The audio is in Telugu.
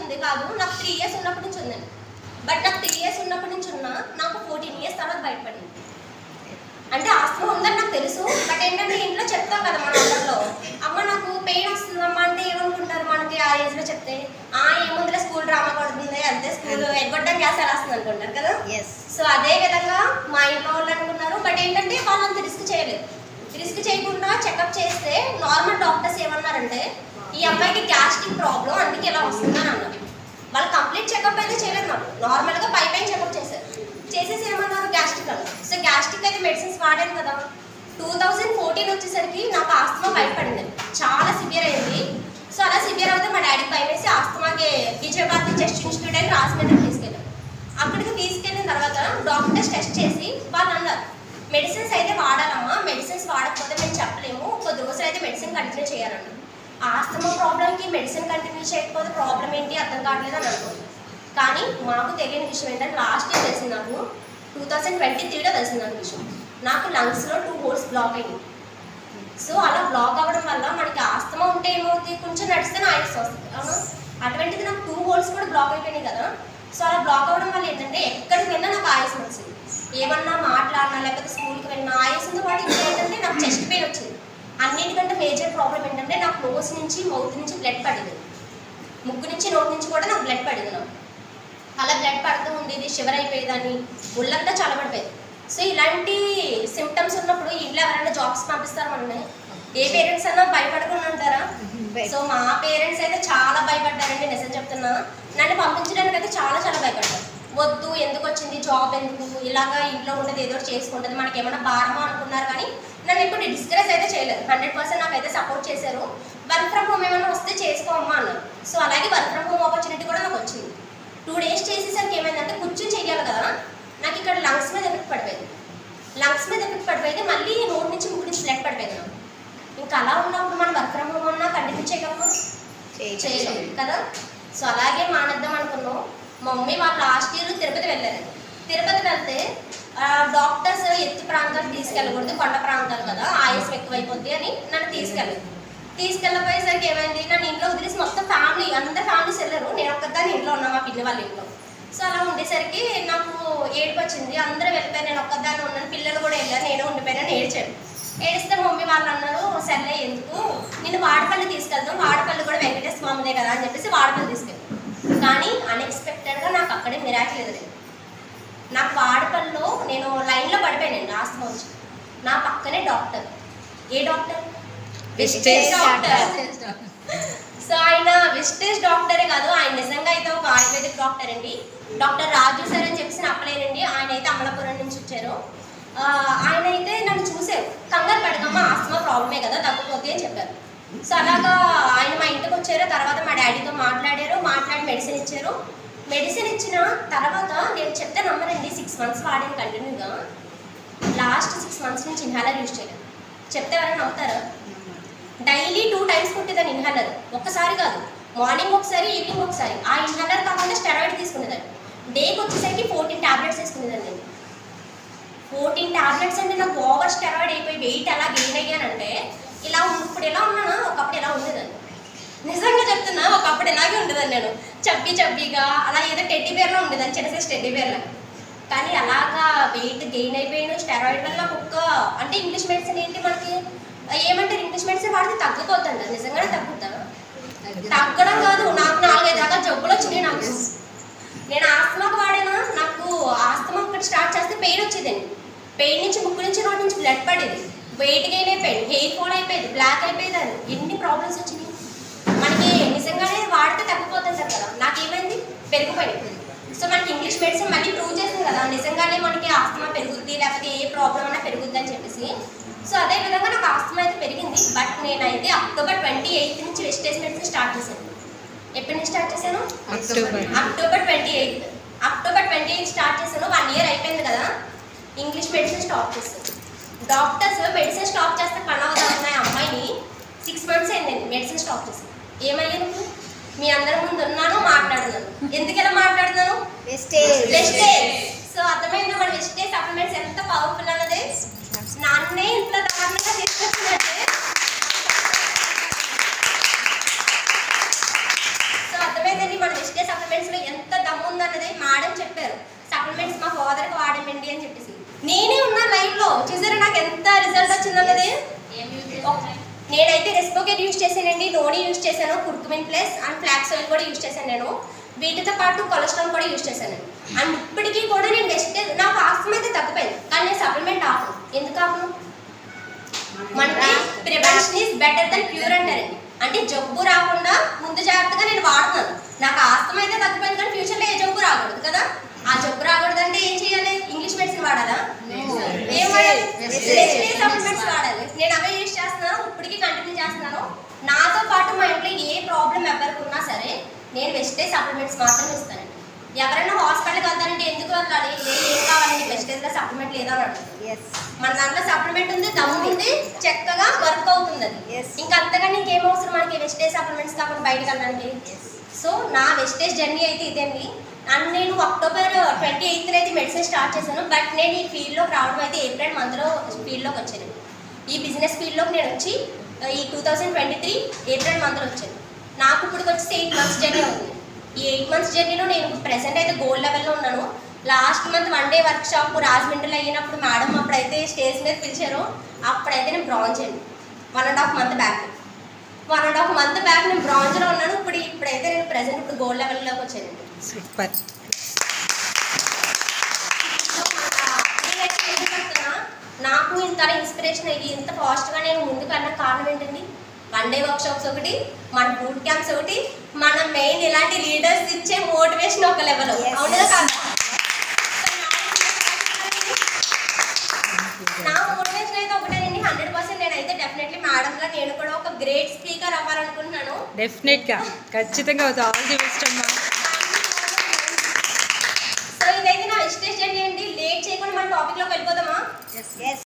ఉంది కాదు, నాకు 3 ఇయర్స్ ఉన్నప్పటి నుంచి ఉందండి. బట్ నాకు 3 ఇయర్స్ ఉన్నప్పటి నుంచి ఉన్నా నాకు 14 ఇయర్స్ తర్వాత బయటపడింది. అంటే ఆస్తమా ఉందని నాకు తెలుసు. బట్ ఏంటంటే ఇంట్లో చెప్తాం కదా మన అందరిలో, అమ్మ నాకు పెయిన్ వస్తుందమ్మా అంటే ఏమనుకుంటారు మనకి ఆ ఏజ్లో చెప్తే, ఏముందిలే స్కూల్ డ్రామా పడుతుంది అంతే, స్కూల్ ఎగ్గొట్టడం గ్యాస్ ఎలా వస్తుంది అనుకుంటారు కదా. సో అదే విధంగా మా ఇంట్లో వాళ్ళు అనుకున్నారు. బట్ ఏంటంటే వాళ్ళు అంత రిస్క్ చేయలేదు. రిస్క్ చేయకుండా చెకప్ చేస్తే నార్మల్ డాక్టర్స్ ఏమన్నారంటే ఈ అమ్మాయికి గ్యాస్ట్రిక్ ప్రాబ్లం అందుకే ఇలా వస్తుందని అన్నారు. వాళ్ళు కంప్లీట్ చెకప్ అయితే చేయలేదు, నాకు నార్మల్గా పై చెకప్ చేశారు. చేసేసి ఏమన్నారు గ్యాస్ట్రిక్ అని. సో గ్యాస్ట్రిక్ అయితే మెడిసిన్స్ వాడాను కదా. 2014 వచ్చేసరికి నాకు ఆస్తమా బయటపడింది, చాలా సివియర్ అయింది. సో అలా సివియర్ అవుతే మా డాడీకి భయం వేసి ఆస్తమాకి విజయభారతి చెస్ట్ ఇన్స్టిట్యూట్ అని రాజమండ్రి తీసుకెళ్ళాను. అక్కడికి తీసుకెళ్ళిన తర్వాత డాక్టర్స్ టెస్ట్ చేసి వాళ్ళు అన్నారు మెడిసిన్స్ అయితే వాడాలమ్మా, మెడిసిన్స్ వాడకపోతే మేము చెప్పలేము, కొద్ది రోజులు అయితే మెడిసిన్ కంటిన్యూ చేయాలన్నారు. ఆస్తమా ప్రాబ్లంకి మెడిసిన్ కంటిన్యూ చేయకపోతే ప్రాబ్లం ఏంటి అర్థం కావట్లేదు అని అనుకుంటున్నాను. కానీ మాకు తెలియని విషయం ఏంటంటే లాస్ట్ ఇయర్ తెలిసింది నాకు, 2023లో తెలిసింది నాకు విషయం. నాకు లంగ్స్లో 2 హోల్స్ బ్లాక్ అయింది. సో అలా బ్లాక్ అవ్వడం వల్ల మనకి ఆస్తమా ఉంటే ఏమవుతుంది, కొంచెం నడిస్తేనే ఆయుస్ వస్తుంది అవునా. అటువంటిది నాకు 2 హోల్స్ కూడా బ్లాక్ అయిపోయినాయి కదా. సో అలా బ్లాక్ అవ్వడం వల్ల ఏంటంటే ఎక్కడికి వెళ్ళినా నాకు ఆయుసం వచ్చింది. ఏమన్నా మాట్లాడినా లేకపోతే స్కూల్కి వెళ్ళినా ఆయుసంతో పాటు ఇంకా ఏంటంటే నాకు చెస్ట్ పెయిన్ వచ్చింది. అన్నిటికంటే మేజర్ ప్రాబ్లం ఏంటంటే నాకు నోస్ నుంచి మౌత్ నుంచి బ్లడ్ పడింది, ముక్కు నుంచి నోటి నుంచి కూడా నాకు బ్లడ్ పడింది. నాకు అలా బ్లడ్ పడుతూ ఉండేది, షివర్ అయిపోయేదాన్ని, ఒళ్ళంతా చల్లబడిపోయేది. సో ఇలాంటి సిమ్టమ్స్ ఉన్నప్పుడు ఇంట్లో ఎవరైనా జాబ్స్ పంపిస్తారు మనల్ని, ఏ పేరెంట్స్ అన్నా భయపడకుండా ఉంటారా? సో మా పేరెంట్స్ అయితే చాలా భయపడ్డారండి, నిజం చెప్తున్నా. నన్ను పంపించడానికి అయితే చాలా భయపడ్డారు. వద్దు, ఎందుకు వచ్చింది జాబ్, ఎందుకు ఇలాగా ఇంట్లో ఉండేది ఏదో చేసుకుంటుంది, మనకి ఏమైనా భారమా అనుకున్నారు. కానీ నన్ను ఎప్పుడు డిస్కరేజ్ అయితే చేయలేదు. 100% నాకైతే సపోర్ట్ చేశారు. వర్క్ ఫ్రమ్ హోమ్ ఏమైనా వస్తే చేసుకోమ్మా అన్నారు. సో అలాగే వర్క్ ఫ్రమ్ హోమ్ ఆపర్చునిటీ కూడా నాకు వచ్చింది. 2 డేస్ చేసేసరికి ఏమైందంటే కూర్చొని చేయాలి కదా, నాకు ఇక్కడ లంగ్స్ మీద ఎఫెక్ట్ పడిపోయింది. మళ్ళీ నోటి నుంచి ముక్కు నుంచి బ్లడ్ పడిపోయింది నాకు. ఇంకా అలా ఉన్నప్పుడు మనం వర్క్ ఫ్రమ్ హోమ్ అన్నా కంటిన్యూ చేయగలమా? చేయలేదు కదా. సో అలాగే మానేద్దాం అనుకున్నాం. మా మమ్మీ వాళ్ళు లాస్ట్ ఇయర్ తిరుపతి వెళ్ళారు. తిరుపతి వెళ్తే డాక్టర్స్ ఎత్తు ప్రాంతాలు తీసుకెళ్ళకూడదు, కొండ ప్రాంతాలు కదా, ఆయాసం ఎక్కువైపోద్ది అని నన్ను తీసుకెళ్ళపోయేసరికి ఏమైంది, నన్ను ఇంట్లో వదిలేసి మొత్తం ఫ్యామిలీ అందరు ఫ్యామిలీస్ వెళ్ళారు, నేను ఒక్కదాన్ని ఇంట్లో ఉన్నా మా పిన్ని వాళ్ళ ఇంట్లో. సో అలా ఉండేసరికి నాకు ఏడుపు వచ్చింది. అందరూ వెళ్ళిపోయారు, నేను ఒక్కదాన్ని ఉన్నాను, పిల్లలు కూడా వెళ్ళారు, నేను ఉండిపోయాను, ఏడిస్తే మమ్మీ వాళ్ళు అన్నారు సర్లే ఎందుకు నేను వాడపల్లి తీసుకెళ్తాం, వాడపల్లి కూడా వెంకటేశ్వర స్వామిదే కదా అని చెప్పేసి వాడపల్లి తీసుకెళ్ళాను. కానీ అన్ఎక్స్పెక్టెడ్గా నాకు అక్కడే మిరాకిల్ ఎదురైంది. నాకు వాడపల్లిలో నేను లైన్లో పడిపోయానండి ఆస్తమా వచ్చి. నా పక్కనే డాక్టర్, ఏ డాక్టర్? విస్టేజ్ డాక్టర్. సో ఆయన విస్టేజ్ డాక్టరే కాదు, ఆయన నిజంగా అయితే ఒక ఆయుర్వేదిక్ డాక్టర్ అండి. డాక్టర్ రాజు సార్ అని చెప్పేసి అప్పలేనండి, ఆయన అయితే అమలాపురం నుంచి వచ్చారు. ఆయన అయితే నన్ను చూసారు, కంగారు పడకమ్మా ఆస్తమా ప్రాబ్లమే కదా తగ్గిపోతే అని చెప్పారు. సో అలాగా ఆయన మా ఇంటికి వచ్చారు. తర్వాత మా డాడీతో మాట్లాడి మెడిసిన్ ఇచ్చారు. మెడిసిన్ ఇచ్చిన తర్వాత నేను చెప్తే నమ్మనండి, 6 మంత్స్ వాడాను కంటిన్యూగా. లాస్ట్ 6 మంత్స్ నుంచి ఇన్హాలర్ యూజ్ చేయలేదు. చెప్తే ఎవరైనా నమ్ముతారా? డైలీ 2 టైమ్స్ కొట్టేదాన్ని ఇన్హాలర్, ఒక్కసారి కాదు, మార్నింగ్ ఒకసారి ఈవినింగ్ ఒకసారి. ఆ ఇన్హాలర్ కాకుండా స్టెరాయిడ్ తీసుకునేదాన్ని. డేకి వచ్చేసరికి 14 ట్యాబ్లెట్స్ వేసుకునేదాన్ని నేను. 14 ట్యాబ్లెట్స్ అంటే నాకు ఓవర్ స్టెరాయిడ్ అయిపోయి వెయిట్ ఎలా గెయిన్ అయ్యానంటే ఇలా ఇప్పుడు ఎలా ఉన్నానా ఒకప్పుడు ఎలా ఉండేదాన్ని. నిజంగా చెప్తున్నా, ఒకప్పుడు ఇలాగే ఉండేదాన్ని నేను, చబ్బీగా అలా ఏదో టెడ్డీ బేర్లో ఉండేదాన్ని, చిన్న సైజ్ టెడ్డీ బేర్లో. కానీ అలాగా వెయిట్ గెయిన్ అయిపోయాను స్టెరాయిడ్ వల్ల. అంటే ఇంగ్లీష్ మెడిసిన్ ఏంటి మనకి ఏమంటారు, ఇంగ్లీష్ మెడిసిన్ వాడితే తగ్గిపోతుందా? నిజంగానే తగ్గుతా? తగ్గడం కాదు, నాకు 4-5 రకాల జబ్బులు వచ్చినాయి. నేను ఆస్తమాకు వాడానా, నాకు ఆస్తమా ఒకటి స్టార్ట్ చేస్తే పెయిన్ వచ్చేదండి. పెయిన్ నుంచి ముక్కు నుంచి నోటి నుంచి బ్లడ్ పడేది, వెయిట్ గెయిన్ అయిపోయింది, హెయిర్ ఫాల్ అయిపోయేది, బ్లాక్ అయిపోయేది, ఎన్ని ప్రాబ్లమ్స్ వచ్చినాయి. మనకి నిజంగానే వాడితే తగ్గిపోతుంటారు కదా, నాకేమైంది పెరిగిపోయింది. సో మనకి ఇంగ్లీష్ మెడిసిన్ మళ్ళీ ప్రూవ్ చేసింది కదా నిజంగానే మనకి ఆస్తమా పెరుగుద్ది, లేకపోతే ఏ ప్రాబ్లం అయినా పెరుగుద్ది అని చెప్పేసి. సో అదేవిధంగా నాకు ఆస్తమా అయితే పెరిగింది. బట్ నేనైతే అక్టోబర్ 28 నుంచి వెస్టేజ్ మెడిసిన్ స్టార్ట్ చేశాను. ఎప్పటి నుంచి స్టార్ట్ చేశాను? అక్టోబర్ 28 స్టార్ట్ చేశాను. 1 ఇయర్ అయిపోయింది కదా, ఇంగ్లీష్ మెడిసిన్ స్టాప్ చేశాను. డాక్టర్స్ మెడిసిన్ స్టాప్ చేస్తే పని అవుతుంది అమ్మాయిని. 6 మంత్స్ అయిందండి మెడిసిన్ స్టాప్ చేశాను. ఏమయ్యాను? మీ అందరి ముందు ఉన్నాను, మాట్లాడుతున్నాను. ఎందుకు ఎలా మాట్లాడుతున్నాను? వెస్టేజ్. సో అర్థమైందా మన వెస్టేజ్ సప్లిమెంట్స్ ఎంత పవర్ఫుల్ అన్నది. నాన్నే ఇంట్లో దారుణంగా తీసుకొచ్చినట్టే. సో అర్థమైందండి మన వెస్టేజ్ సప్లిమెంట్స్ లో ఎంత దమ్ము ఉందన్నది మేడం చెప్పారు. సప్లిమెంట్స్ మా ఫాదర్ కి వాడమండి అని చెప్పేసి నేనే ఉన్నా లైవ్ లో. చూసారా నాకు ఎంత రిజల్ట్ వచ్చిందన్నది. నేనైతే రెస్పోకేట్ యూజ్ చేశానండి, నోని యూజ్ చేశాను, curcumin plus and flax oil కూడా యూజ్ చేశాను నేను. వీటితో పాటు కొలెస్ట్రాల్ కూడా యూజ్ చేశాను. అండ్ ఇప్పటికీ కూడా నేను వెజిటేజ్ నాకు ఆస్తమా అయితే తగ్గిపోయింది, కానీ నేను సప్లిమెంట్ ఆపను. ఎందుకు ఆపను? మనకి prevention is better than cure అంటారండి. అంటే జబ్బు రాకుండా ముందు జాగ్రత్తగా నేను వాడుతున్నాను. నాకు ఆస్తమా అయితే తగ్గిపోయింది, కానీ ఫ్యూచర్లో ఏ జబ్బు రాకూడదు కదా. ఆ జబ్బు రాకూడదు అంటే ఏం చేయాలి? ఇంగ్లీష్ మెడిసిన్ వాడాలా? ఏం వాడాలి? వెజిటేజ్ సప్లిమెంట్స్ వాడాలి. నేను అవే యూజ్ చేస్తున్నాను, ఇప్పటికీ కంటిన్యూ చేస్తున్నాను. నాతో పాటు మా ఇంట్లో ఏ ప్రాబ్లం ఎవరికి ఉన్నా సరే నేను వెజిటేజ్ సప్లిమెంట్స్ మాత్రమే ఇస్తాను. ఎవరైనా హాస్పిటల్కి వెళ్తానంటే ఎందుకు వెళ్ళాలి, ఏం కావాలండి వెజిటేజ్లో సప్లిమెంట్ లేదా అని అడుగుతారు. మన దాంట్లో సప్లిమెంట్ ఉంది, దమ్ము ఉంది, చక్కగా వర్క్ అవుతుంది అది. ఇంకా అంతకన్నా ఇంకేం అవసరం మనకి వెజిటేజ్ సప్లిమెంట్స్ కాకుండా బయటకు వెళ్ళడానికి. సో నా వెజిటేజ్ జర్నీ అయితే ఇదేండి. అండ్ నేను October 28th అయితే మెడిసిన్ స్టార్ట్ చేశాను. బట్ నేను ఈ ఫీల్డ్లోకి రావడం అయితే ఏప్రిల్ మంత్లో ఫీల్డ్లోకి వచ్చాను. ఈ బిజినెస్ ఫీల్డ్లోకి నేను వచ్చి ఈ 2023 ఏప్రిల్ మంత్లో వచ్చాను. నాకు ఇప్పుడు వచ్చి 8 months జర్నీ అవుతుంది. ఈ 8 months జర్నీలో నేను ప్రెసెంట్ అయితే గోల్డ్ లెవెల్లో ఉన్నాను. Last month 1 day work shop రాజమండ్రిలో అయినప్పుడు మేడం అప్పుడైతే స్టేజ్ మీద పిలిచారు. అప్పుడైతే నేను బ్రాంజ్ అండి. 1.5 month బ్యాక్ నేను బ్రాంజ్లో ఉన్నాను. ఇప్పుడైతే నేను ప్రెసెంట్ ఇప్పుడు గోల్డ్ లెవెల్లోకి వచ్చానండి. సూపర్. నాకు ఇంత ఇన్స్పిరేషన్ అయ్యి ఇంత ఫాస్ట్గా నేను ముందుకు అన్న కారణం ఏంటండి? 1 day వర్క్షాప్స్ ఒకటి, మన బూట్ క్యాంప్స్ ఒకటి, మన మెయిన్ ఇలాంటి లీడర్స్ ఇచ్చే మోటివేషన్ ఒక లెవెల్. అవునా కాదు? నా మోటివేషన్ అయితే ఒకటేనండి, 100%. నేనైతే డెఫినెట్లీ మేడంగా నేను కూడా ఒక గ్రేట్ స్పీకర్ అవ్వాలనుకుంటున్నాను. డెఫినెట్గా, ఖచ్చితంగా. ఆల్ ది బెస్ట్ అమ్మా.